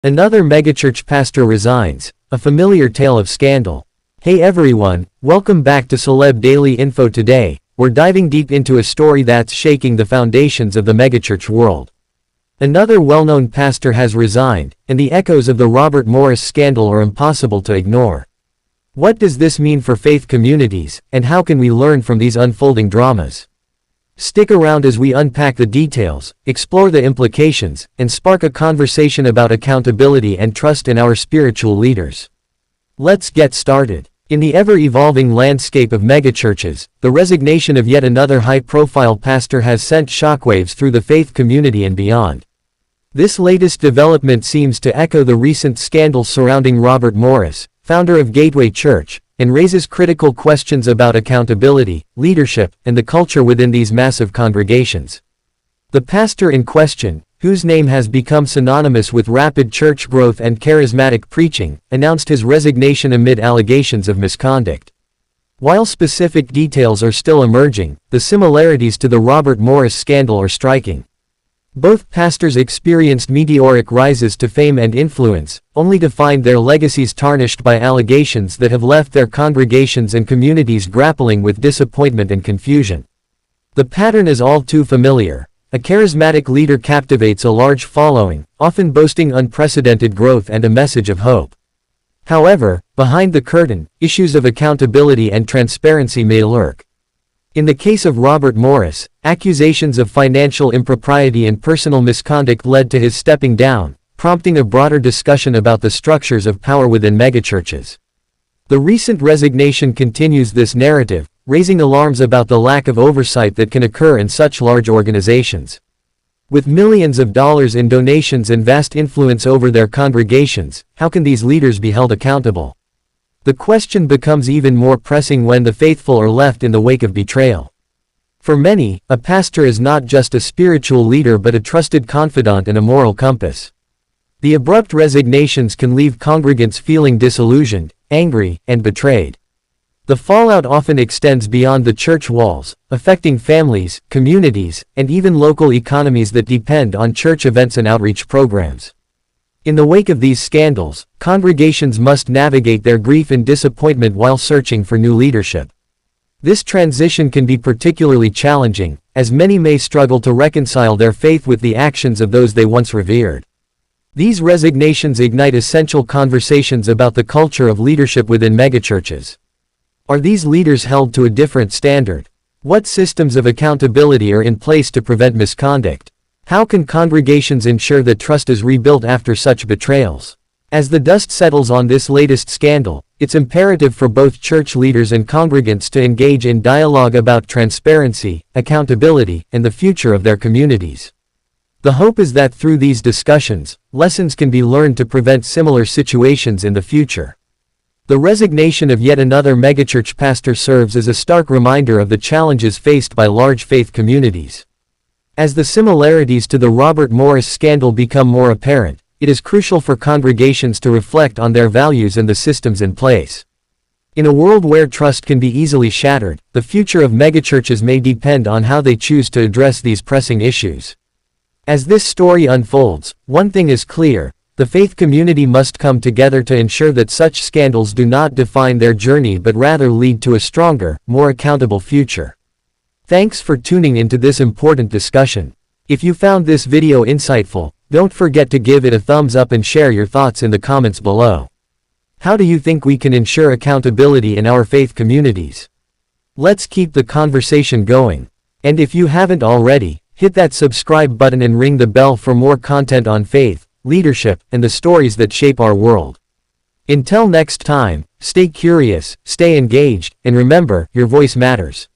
Another megachurch pastor resigns, a familiar tale of scandal. Hey everyone, welcome back to Celeb Daily Info. Today, we're diving deep into a story that's shaking the foundations of the megachurch world. Another well-known pastor has resigned, and the echoes of the Robert Morris scandal are impossible to ignore. What does this mean for faith communities, and how can we learn from these unfolding dramas? Stick around as we unpack the details, explore the implications, and spark a conversation about accountability and trust in our spiritual leaders. Let's get started. In the ever-evolving landscape of megachurches, the resignation of yet another high-profile pastor has sent shockwaves through the faith community and beyond. This latest development seems to echo the recent scandal surrounding Robert Morris, founder of Gateway Church, and raises critical questions about accountability, leadership, and the culture within these massive congregations. The pastor in question, whose name has become synonymous with rapid church growth and charismatic preaching, announced his resignation amid allegations of misconduct. While specific details are still emerging, the similarities to the Robert Morris scandal are striking. Both pastors experienced meteoric rises to fame and influence, only to find their legacies tarnished by allegations that have left their congregations and communities grappling with disappointment and confusion. The pattern is all too familiar. A charismatic leader captivates a large following, often boasting unprecedented growth and a message of hope. However, behind the curtain, issues of accountability and transparency may lurk. In the case of Robert Morris, accusations of financial impropriety and personal misconduct led to his stepping down, prompting a broader discussion about the structures of power within megachurches. The recent resignation continues this narrative, raising alarms about the lack of oversight that can occur in such large organizations. With millions of dollars in donations and vast influence over their congregations, how can these leaders be held accountable? The question becomes even more pressing when the faithful are left in the wake of betrayal. For many, a pastor is not just a spiritual leader but a trusted confidant and a moral compass. The abrupt resignations can leave congregants feeling disillusioned, angry, and betrayed. The fallout often extends beyond the church walls, affecting families, communities, and even local economies that depend on church events and outreach programs. In the wake of these scandals, congregations must navigate their grief and disappointment while searching for new leadership. This transition can be particularly challenging, as many may struggle to reconcile their faith with the actions of those they once revered. These resignations ignite essential conversations about the culture of leadership within megachurches. Are these leaders held to a different standard? What systems of accountability are in place to prevent misconduct? How can congregations ensure that trust is rebuilt after such betrayals? As the dust settles on this latest scandal, it's imperative for both church leaders and congregants to engage in dialogue about transparency, accountability, and the future of their communities. The hope is that through these discussions, lessons can be learned to prevent similar situations in the future. The resignation of yet another megachurch pastor serves as a stark reminder of the challenges faced by large faith communities. As the similarities to the Robert Morris scandal become more apparent, it is crucial for congregations to reflect on their values and the systems in place. In a world where trust can be easily shattered, the future of megachurches may depend on how they choose to address these pressing issues. As this story unfolds, one thing is clear: the faith community must come together to ensure that such scandals do not define their journey but rather lead to a stronger, more accountable future. Thanks for tuning into this important discussion. If you found this video insightful, don't forget to give it a thumbs up and share your thoughts in the comments below. How do you think we can ensure accountability in our faith communities? Let's keep the conversation going. And if you haven't already, hit that subscribe button and ring the bell for more content on faith, leadership, and the stories that shape our world. Until next time, stay curious, stay engaged, and remember, your voice matters.